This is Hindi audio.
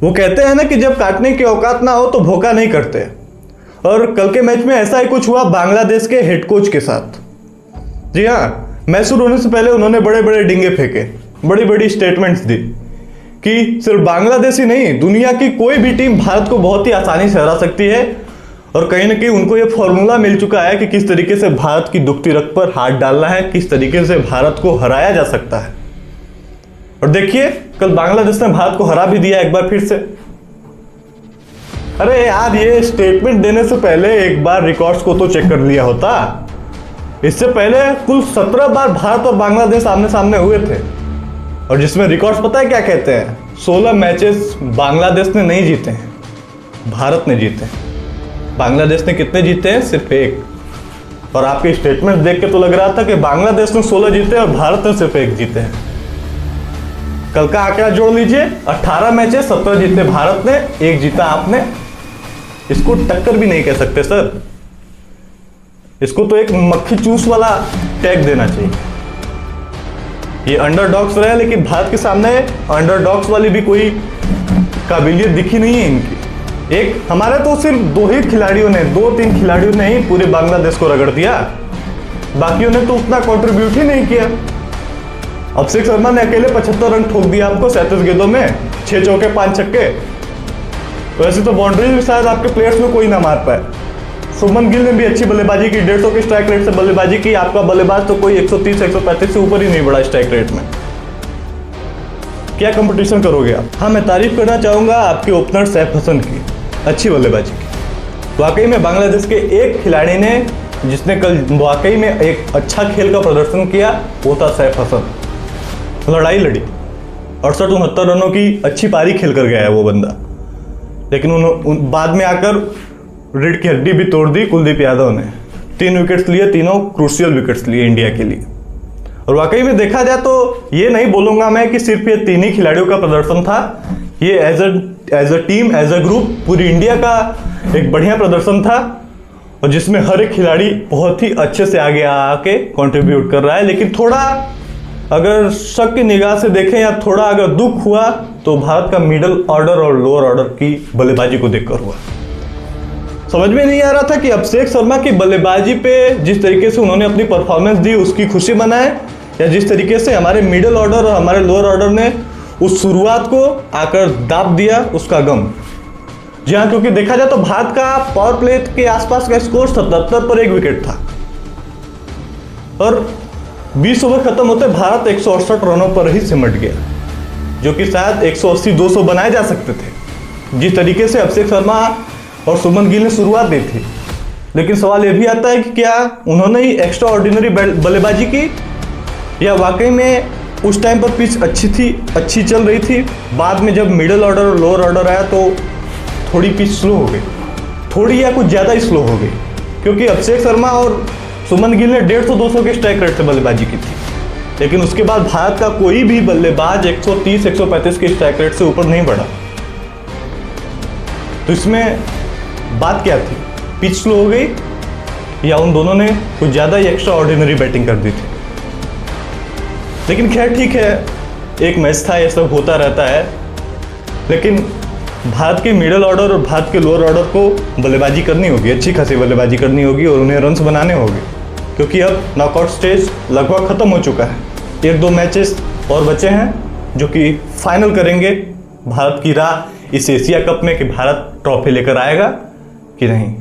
वो कहते हैं ना कि जब काटने की औकात ना हो तो भोका नहीं करते। और कल के मैच में ऐसा ही कुछ हुआ बांग्लादेश के हेड कोच के साथ। जी हाँ, मैच शुरू होने से पहले उन्होंने बड़े बड़े डिंगे फेंके, बड़ी बड़ी स्टेटमेंट्स दी कि सिर्फ बांग्लादेश ही नहीं, दुनिया की कोई भी टीम भारत को बहुत ही आसानी से हरा सकती है। और कहीं ना कहीं उनको ये फॉर्मूला मिल चुका है कि किस तरीके से भारत की दुखती रग पर हाथ डालना है, किस तरीके से भारत को हराया जा सकता है। और देखिए, कल बांग्लादेश ने भारत को हरा भी दिया एक बार फिर से। अरे यार, ये स्टेटमेंट देने से पहले एक बार रिकॉर्ड्स को तो चेक कर लिया होता। इससे पहले कुल 17 बार भारत और बांग्लादेश आमने सामने हुए थे, और जिसमें रिकॉर्ड्स पता है क्या कहते हैं? 16 मैचेस बांग्लादेश ने नहीं जीते हैं, भारत ने जीते हैं। बांग्लादेश ने कितने जीते हैं? सिर्फ 1। और आपके स्टेटमेंट देख के तो लग रहा था कि बांग्लादेश ने 16 जीते और भारत ने सिर्फ 1 जीते हैं। कल का आंकड़ा जोड़ लीजिए, 18 मैचेस 17 जीते भारत ने, 1 जीता आपने। इसको टक्कर भी नहीं कह सकते सर, इसको तो एक मक्खी चूस वाला टैग देना चाहिए। ये अंडरडॉग्स रहे, लेकिन भारत के सामने अंडरडॉग्स वाली भी कोई काबिलियत दिखी नहीं है इनकी। एक हमारे तो सिर्फ 2 खिलाड़ियों ने 2-3 खिलाड़ियों ने ही पूरे बांग्लादेश को रगड़ दिया, बाकियों ने तो उतना कंट्रीब्यूट ही नहीं किया। अभिषेक शर्मा ने अकेले 75 रन ठोक दिया आपको 37 गेंदों में, 6 चौके 5 छक्के। वैसे तो बाउंड्रीज भी शायद आपके प्लेयर्स में कोई ना मार पाए। शुभमन गिल ने भी अच्छी बल्लेबाजी की, 150 के स्ट्राइक रेट से बल्लेबाजी की। आपका बल्लेबाज तो कोई 130-135 से ऊपर ही नहीं बढ़ा स्ट्राइक रेट में। क्या कंपटीशन करोगे आप? हाँ, मैं तारीफ करना चाहूंगा आपके ओपनर सैफ हसन की, अच्छी बल्लेबाजी की। वाकई में बांग्लादेश के एक खिलाड़ी ने जिसने कल वाकई में एक अच्छा खेल का प्रदर्शन किया, वो था सैफ हसन। लड़ाई लड़ी, 68-69 रनों की अच्छी पारी खेल कर गया है वो बंदा, लेकिन बाद में आकर रीढ़ की हड्डी भी तोड़ दी कुलदीप यादव ने। 3 विकेट्स लिए, तीनों क्रूशियल विकेट्स लिए इंडिया के लिए। और वाकई में देखा जाए तो ये नहीं बोलूंगा मैं कि सिर्फ ये 3 ही खिलाड़ियों का प्रदर्शन था, ये as a team, as a group पूरी इंडिया का एक बढ़िया प्रदर्शन था, और जिसमें हर एक खिलाड़ी बहुत ही अच्छे से आगे आके कंट्रीब्यूट कर रहा है। लेकिन थोड़ा अगर शक की निगाह से देखें या थोड़ा अगर दुख हुआ तो भारत का मिडिल ऑर्डर और लोअर ऑर्डर की बल्लेबाजी को देखकर हुआ। समझ में नहीं आ रहा था कि अभिषेक शर्मा की बल्लेबाजी पे जिस तरीके से उन्होंने अपनी परफॉर्मेंस दी उसकी खुशी मनाए, या जिस तरीके से हमारे मिडिल ऑर्डर और हमारे लोअर ऑर्डर ने उस शुरुआत को आकर दाब दिया उसका गम। जी हाँ, क्योंकि देखा जाए तो भारत का पावर प्ले के आसपास का स्कोर 77 पर 1 विकेट था, और 20 ओवर खत्म होते भारत 168 रनों पर ही सिमट गया, जो कि शायद 180-200 बनाए जा सकते थे जिस तरीके से अभिषेक शर्मा और शुभमन गिल ने शुरुआत दी थी। लेकिन सवाल यह भी आता है कि क्या उन्होंने ही एक्स्ट्रा ऑर्डिनरी बल्लेबाजी की, या वाकई में उस टाइम पर पिच अच्छी थी, अच्छी चल रही थी। बाद में जब मिडिल ऑर्डर और लोअर ऑर्डर आया तो थोड़ी पिच स्लो हो गई, थोड़ी या कुछ ज़्यादा ही स्लो हो गई, क्योंकि अभिषेक शर्मा और शुभमन गिल ने 150-200 के स्ट्राइक रेट से बल्लेबाजी की थी। लेकिन उसके बाद भारत का कोई भी बल्लेबाज 130-135 के स्ट्राइक रेट से ऊपर नहीं बढ़ा। तो इसमें बात क्या थी? पिच स्लो हो गई, या उन दोनों ने कुछ ज़्यादा ही एक्स्ट्रा ऑर्डिनरी बैटिंग कर दी थी? लेकिन खैर ठीक है, एक मैच था, ये सब होता रहता है। लेकिन भारत के मिडिल ऑर्डर और भारत के लोअर ऑर्डर को बल्लेबाजी करनी होगी, अच्छी खासी बल्लेबाजी करनी होगी, और उन्हें रन्स बनाने होंगे, क्योंकि अब नॉकआउट स्टेज लगभग खत्म हो चुका है। 1-2 मैचेस और बचे हैं जो कि फाइनल करेंगे भारत की राह इस एशिया कप में कि भारत ट्रॉफी लेकर आएगा कि नहीं।